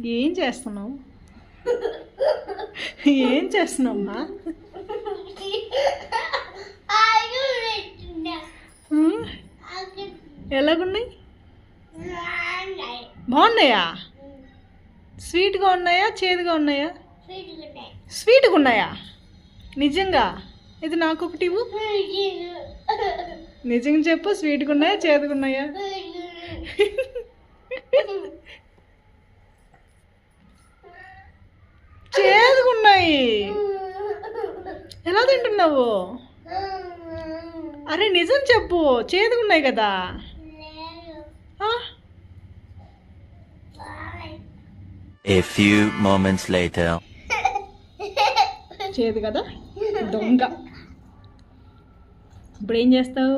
ఏం చేస్తున్నావు? ఏం చేస్తున్నావమ్మా? ఎలాగున్నాయి? బాగున్నాయా? స్వీట్గా ఉన్నాయా చేదుగా ఉన్నాయా? స్వీట్గా ఉన్నాయా? నిజంగా? ఇది నాకు ఒకటి ఇవ్వు. నిజంగా చెప్పు, స్వీట్గా ఉన్నాయా చేదుగా ఉన్నాయా? చేదుగా ఉన్నాయి. ఎలా తింటున్నావు? అరే నిజం చెప్పు, చేదుగా ఉన్నాయి కదా? A few moments later. చేదు కదా దొంగ. ఇప్పుడు ఏం చేస్తావు?